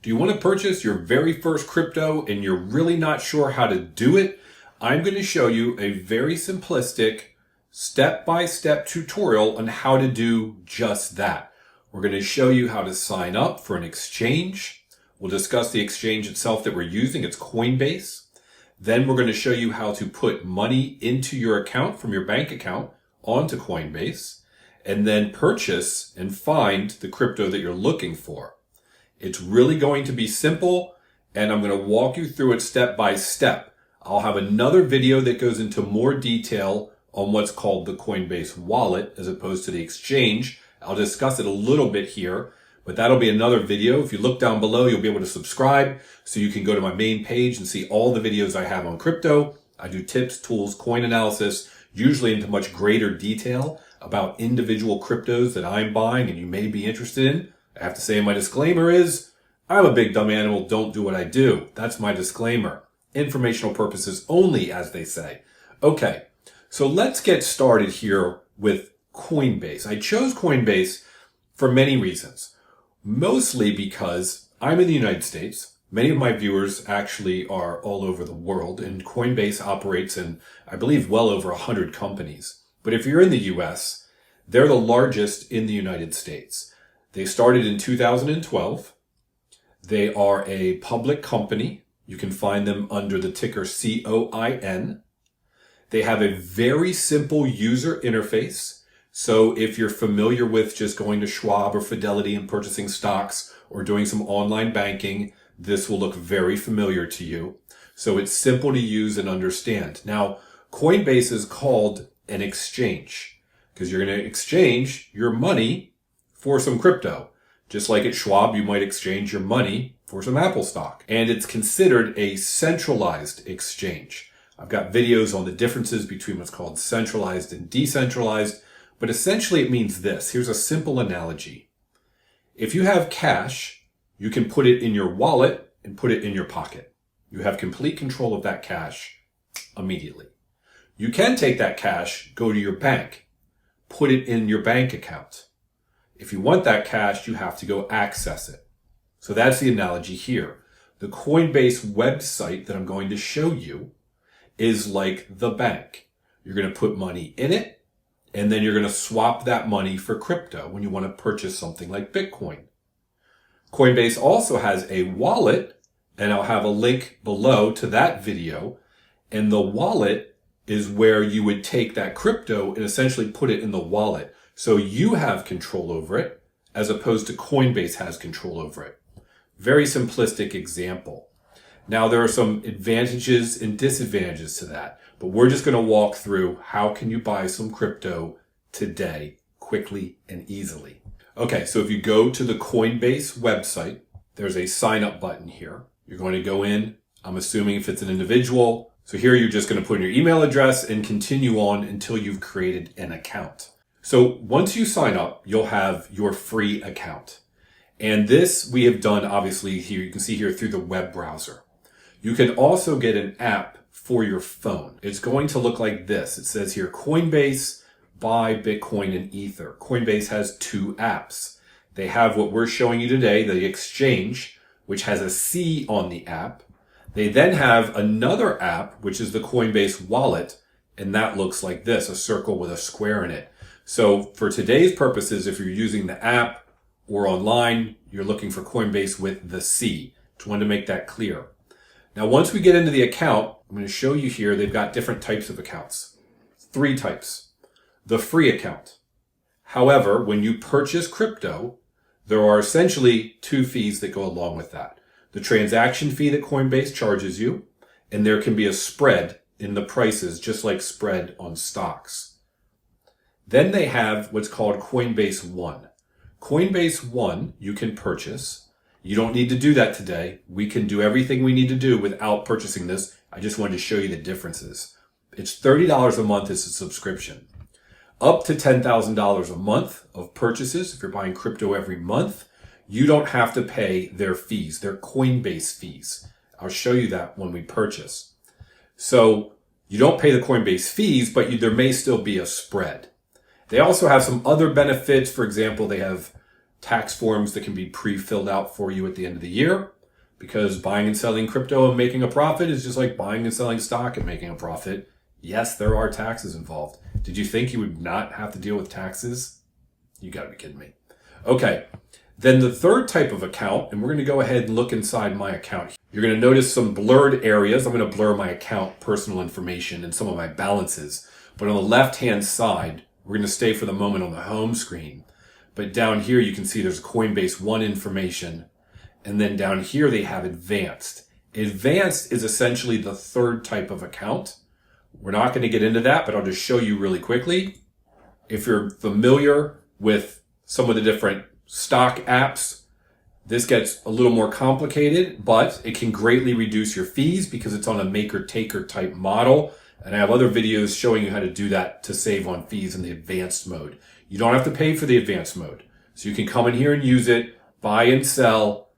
Do you want to purchase your very first crypto and you're really not sure how to do it? I'm going to show you a very simplistic step-by-step tutorial on how to do just that. We're going to show you how to sign up for an exchange. We'll discuss the exchange itself that we're using. It's Coinbase. Then we're going to show you how to put money into your account from your bank account onto Coinbase and then purchase and find the crypto that you're looking for. It's really going to be simple, and I'm going to walk you through it step by step. I'll have another video that goes into more detail on what's called the Coinbase wallet as opposed to the exchange. I'll discuss it a little bit here, but that'll be another video. If you look down below, you'll be able to subscribe so you can go to my main page and see all the videos I have on crypto. I do tips, tools, coin analysis, usually into much greater detail about individual cryptos that I'm buying and you may be interested in. I have to say my disclaimer is, I'm a big dumb animal, don't do what I do. That's my disclaimer. Informational purposes only, as they say. Okay, so let's get started here with Coinbase. I chose Coinbase for many reasons. Mostly because I'm in the United States. Many of my viewers actually are all over the world, and Coinbase operates in, I believe, well over 100 companies. But if you're in the US, they're the largest in the United States. They started in 2012. They are a public company. You can find them under the ticker COIN. They have a very simple user interface. So if you're familiar with just going to Schwab or Fidelity and purchasing stocks or doing some online banking, this will look very familiar to you. So it's simple to use and understand. Now, Coinbase is called an exchange because you're going to exchange your money for some crypto. Just like at Schwab, you might exchange your money for some Apple stock. And it's considered a centralized exchange. I've got videos on the differences between what's called centralized and decentralized, but essentially it means this. Here's a simple analogy. If you have cash, you can put it in your wallet and put it in your pocket. You have complete control of that cash immediately. You can take that cash, go to your bank, put it in your bank account. If you want that cash, you have to go access it. So that's the analogy here. The Coinbase website that I'm going to show you is like the bank. You're going to put money in it, and then you're going to swap that money for crypto when you want to purchase something like Bitcoin. Coinbase also has a wallet, and I'll have a link below to that video. And the wallet is where you would take that crypto and essentially put it in the wallet. So you have control over it as opposed to Coinbase has control over it. Very simplistic example. Now there are some advantages and disadvantages to that, but we're just going to walk through how can you buy some crypto today quickly and easily. Okay, so if you go to the Coinbase website, there's a sign up button here. You're going to go in, I'm assuming if it's an individual. So here you're just going to put in your email address and continue on until you've created an account. So once you sign up, you'll have your free account. And this we have done obviously here, you can see here through the web browser. You can also get an app for your phone. It's going to look like this. It says here, Coinbase, buy Bitcoin and Ether. Coinbase has two apps. They have what we're showing you today, the exchange, which has a C on the app. They then have another app, which is the Coinbase wallet. And that looks like this, a circle with a square in it. So for today's purposes, if you're using the app or online, you're looking for Coinbase with the C. Just wanted to make that clear. Now, once we get into the account, I'm going to show you here, they've got different types of accounts. 3 types. The free account. However, when you purchase crypto, there are essentially 2 fees that go along with that. The transaction fee that Coinbase charges you, and there can be a spread in the prices, just like spread on stocks. Then they have what's called Coinbase One. Coinbase One you can purchase. You don't need to do that today. We can do everything we need to do without purchasing this. I just wanted to show you the differences. It's $30 a month as a subscription. Up to $10,000 a month of purchases, if you're buying crypto every month, you don't have to pay their fees. They're Coinbase fees. I'll show you that when we purchase. So you don't pay the Coinbase fees, but there may still be a spread. They also have some other benefits. For example, they have tax forms that can be pre-filled out for you at the end of the year. because buying and selling crypto and making a profit is just like buying and selling stock and making a profit. Yes, there are taxes involved. Did you think you would not have to deal with taxes? You gotta be kidding me. Okay, then the third type of account, and we're gonna go ahead and look inside my account. You're gonna notice some blurred areas. I'm gonna blur my account personal information and some of my balances. But on the left-hand side, we're gonna stay for the moment on the home screen. But down here, you can see there's Coinbase One information. And then down here, they have advanced. Advanced is essentially the third type of account. We're not going to get into that, but I'll just show you really quickly. If you're familiar with some of the different stock apps, this gets a little more complicated, but it can greatly reduce your fees because it's on a maker-taker type model. And I have other videos showing you how to do that to save on fees in the advanced mode. You don't have to pay for the advanced mode. So you can come in here and use it, buy and sell,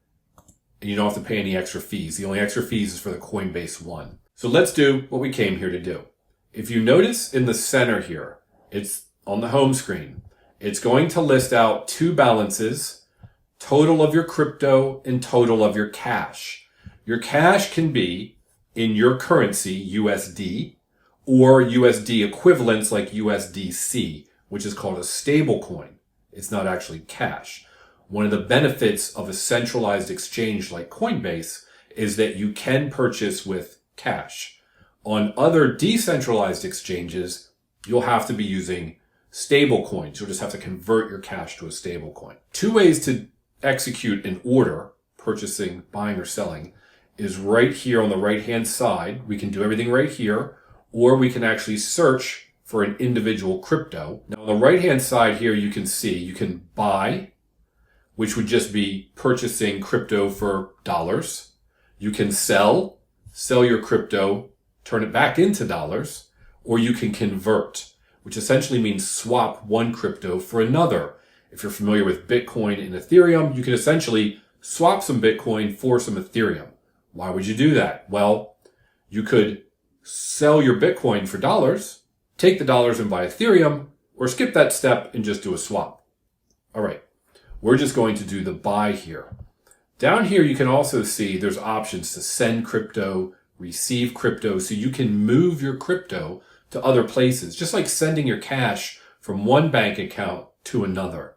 and you don't have to pay any extra fees. The only extra fees is for the Coinbase One. So let's do what we came here to do. If you notice in the center here, it's on the home screen. It's going to list out two balances, total of your crypto and total of your cash. Your cash can be in your currency, USD, or USD equivalents like USDC, which is called a stable coin. It's not actually cash. One of the benefits of a centralized exchange like Coinbase is that you can purchase with cash. On other decentralized exchanges, you'll have to be using stable coins. You'll just have to convert your cash to a stable coin. Two ways to execute an order, purchasing, buying, or selling, is right here on the right-hand side. We can do everything right here, or we can actually search for an individual crypto. Now, on the right-hand side here, you can see you can buy, which would just be purchasing crypto for dollars. You can sell your crypto, turn it back into dollars, or you can convert, which essentially means swap one crypto for another. If you're familiar with Bitcoin and Ethereum, you can essentially swap some Bitcoin for some Ethereum. Why would you do that? Well, you could sell your Bitcoin for dollars, take the dollars and buy Ethereum, or skip that step and just do a swap. All right, we're just going to do the buy here. Down here, you can also see there's options to send crypto, receive crypto, so you can move your crypto to other places, just like sending your cash from one bank account to another.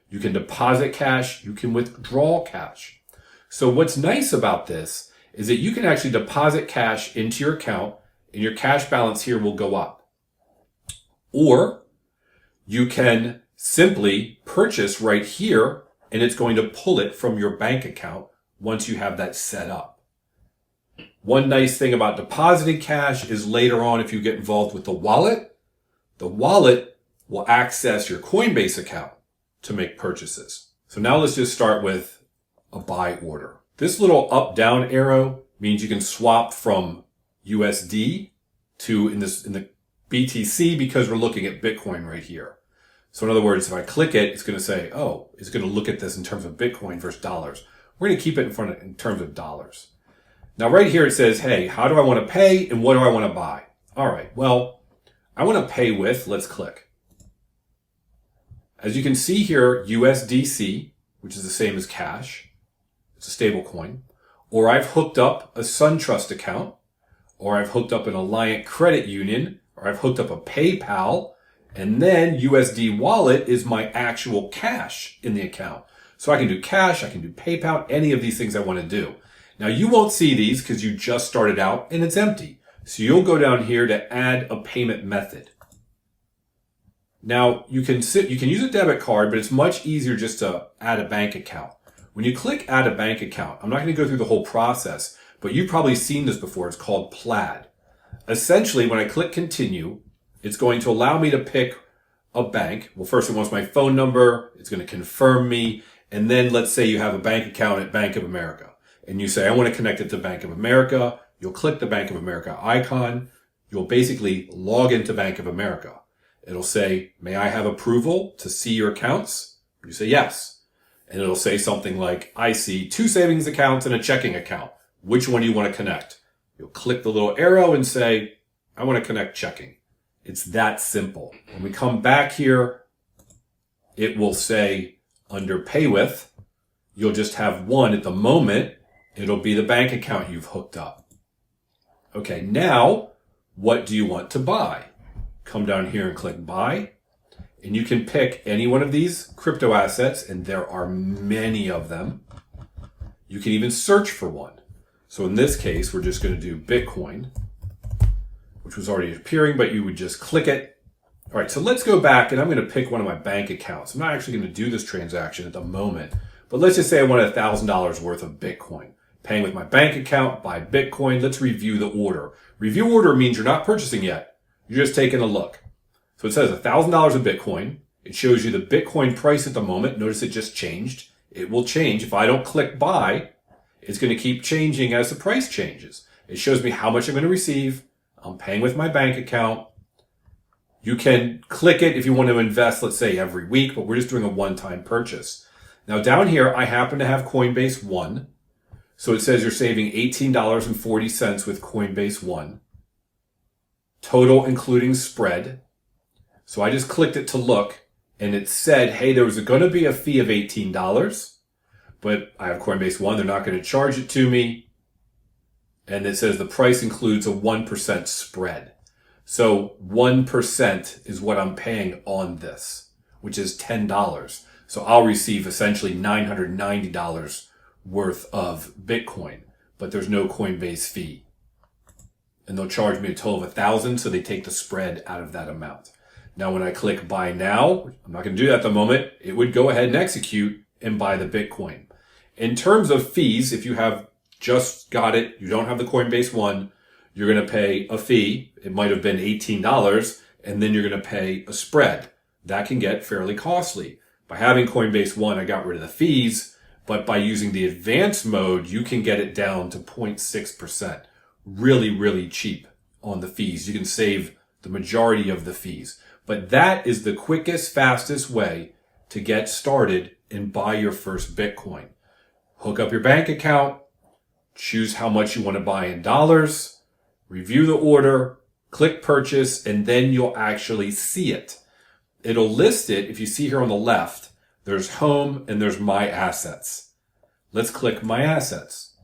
You can deposit cash, you can withdraw cash. So what's nice about this is that you can actually deposit cash into your account and your cash balance here will go up. Or you can simply purchase right here and it's going to pull it from your bank account once you have that set up. One nice thing about depositing cash is later on, if you get involved with the wallet will access your Coinbase account to make purchases. So now let's just start with a buy order. This little up-down arrow means you can swap from USD to in the BTC because we're looking at Bitcoin right here. So in other words, if I click it, it's going to say, oh, it's going to look at this in terms of Bitcoin versus dollars. We're going to keep it in terms of dollars. Now right here it says, hey, how do I want to pay and what do I want to buy? All right, well, I want to pay with, let's click. As you can see here, USDC, which is the same as cash, it's a stable coin, or I've hooked up a SunTrust account, or I've hooked up an Alliant Credit Union, or I've hooked up a PayPal, and then USD Wallet is my actual cash in the account. So I can do cash, I can do PayPal, any of these things I want to do. Now you won't see these because you just started out and it's empty. So you'll go down here to add a payment method. Now you can use a debit card, but it's much easier just to add a bank account. When you click add a bank account, I'm not going to go through the whole process, but you've probably seen this before. It's called Plaid. Essentially, when I click continue, it's going to allow me to pick a bank. Well, first it wants my phone number. It's going to confirm me. And then let's say you have a bank account at Bank of America and you say, I want to connect it to Bank of America. You'll click the Bank of America icon. You'll basically log into Bank of America. It'll say, may I have approval to see your accounts? You say yes. And it'll say something like, I see 2 savings accounts and a checking account. Which one do you want to connect? You'll click the little arrow and say, I want to connect checking. It's that simple. When we come back here, it will say under pay with, you'll just have one at the moment. It'll be the bank account you've hooked up. Okay, now what do you want to buy? Come down here and click buy. And you can pick any one of these crypto assets, and there are many of them. You can even search for one. So in this case, we're just going to do Bitcoin, which was already appearing, but you would just click it. All right, so let's go back, and I'm going to pick one of my bank accounts. I'm not actually going to do this transaction at the moment, but let's just say I want $1,000 worth of Bitcoin. Paying with my bank account, buy Bitcoin. Let's review the order. Review order means you're not purchasing yet. You're just taking a look. So it says $1,000 of Bitcoin. It shows you the Bitcoin price at the moment. Notice it just changed. It will change. If I don't click buy, it's going to keep changing as the price changes. It shows me how much I'm going to receive. I'm paying with my bank account. You can click it if you want to invest, let's say every week, but we're just doing a one-time purchase. Now down here, I happen to have Coinbase One. So it says you're saving $18.40 with Coinbase One. Total including spread. So I just clicked it to look, and it said, hey, there was going to be a fee of $18, but I have Coinbase One. They're not going to charge it to me. And it says the price includes a 1% spread. So 1% is what I'm paying on this, which is $10. So I'll receive essentially $990 worth of Bitcoin, but there's no Coinbase fee. And they'll charge me a total of $1,000, so they take the spread out of that amount. Now, when I click buy now, I'm not going to do that at the moment. It would go ahead and execute and buy the Bitcoin. In terms of fees, if you have just got it, you don't have the Coinbase One, you're going to pay a fee. It might have been $18, and then you're going to pay a spread. That can get fairly costly. By having Coinbase One, I got rid of the fees, but by using the advanced mode, you can get it down to 0.6%. Really, really cheap on the fees. You can save the majority of the fees. But that is the quickest, fastest way to get started and buy your first Bitcoin. Hook up your bank account, choose how much you want to buy in dollars, review the order, click purchase, and then you'll actually see it. It'll list it. If you see here on the left, there's home and there's my assets. Let's click my assets.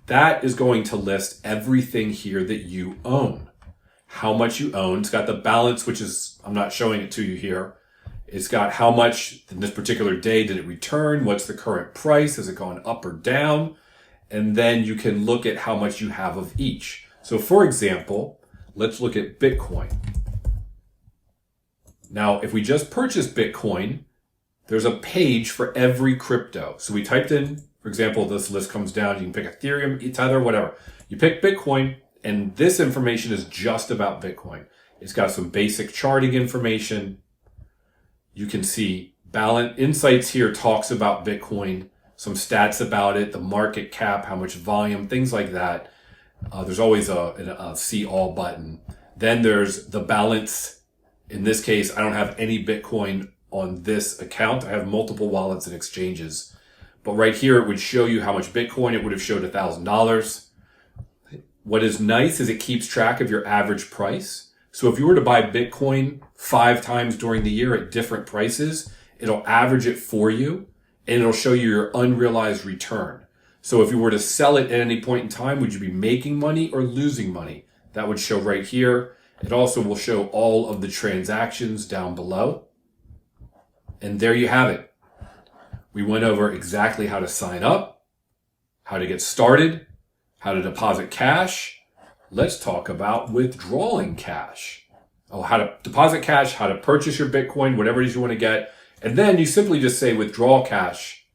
That is going to list everything here that you own. How much you own. It's got the balance, which is, I'm not showing it to you here. It's got how much in this particular day did it return? What's the current price? Has it gone up or down? And then you can look at how much you have of each. So for example, let's look at Bitcoin. Now, if we just purchased Bitcoin, there's a page for every crypto. So we typed in, for example, this list comes down. You can pick Ethereum, Tether, whatever. You pick Bitcoin, and this information is just about Bitcoin. It's got some basic charting information. You can see balance insights here talks about Bitcoin, some stats about it, the market cap, how much volume, things like that. There's always a see all button. Then there's the balance. In this case, I don't have any Bitcoin on this account. I have multiple wallets and exchanges. But right here, it would show you how much Bitcoin. It would have showed $1,000. What is nice is it keeps track of your average price. So if you were to buy Bitcoin 5 times during the year at different prices, it'll average it for you and it'll show you your unrealized return. So if you were to sell it at any point in time, would you be making money or losing money? That would show right here. It also will show all of the transactions down below. And there you have it. We went over exactly how to sign up, how to get started, how to deposit cash. Let's talk about withdrawing cash. How to deposit cash, how to purchase your Bitcoin, whatever it is you want to get. And then you simply just say withdraw cash,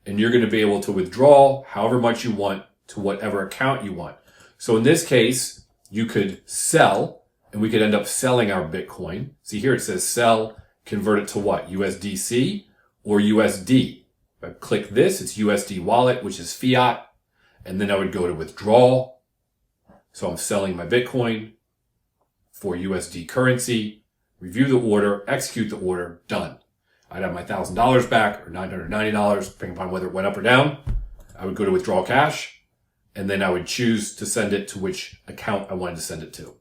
and you're going to be able to withdraw however much you want to whatever account you want. So in this case, you could sell, and we could end up selling our Bitcoin. See here it says sell, convert it to what? USDC or USD. If I click this, it's USD wallet, which is fiat. And then I would go to withdraw. So I'm selling my Bitcoin for USD currency, review the order, execute the order, done. I'd have my $1,000 back or $990, depending upon whether it went up or down. I would go to withdraw cash, and then I would choose to send it to which account I wanted to send it to.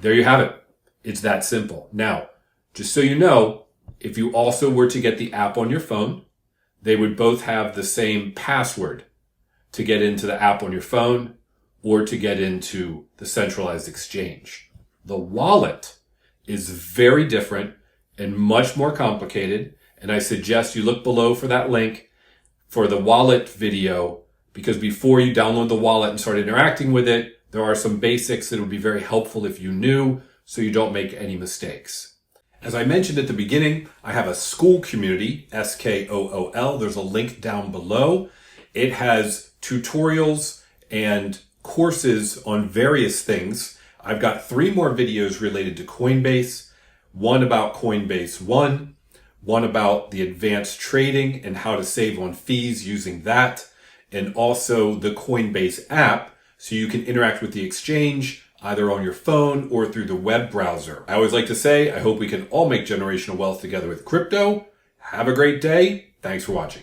There you have it. It's that simple. Now, just so you know, if you also were to get the app on your phone, they would both have the same password. to get into the app on your phone or to get into the centralized exchange. The wallet is very different and much more complicated, and I suggest you look below for that link for the wallet video, because before you download the wallet and start interacting with it, there are some basics that would be very helpful if you knew, so you don't make any mistakes. As I mentioned at the beginning, I have a school community, SKOOL. There's a link down below. It has tutorials and courses on various things. I've got 3 more videos related to Coinbase, one about Coinbase One about the advanced trading and how to save on fees using that, and also the Coinbase app, so you can interact with the exchange either on your phone or through the web browser. I always like to say, I hope we can all make generational wealth together with crypto. Have a great day. Thanks for watching.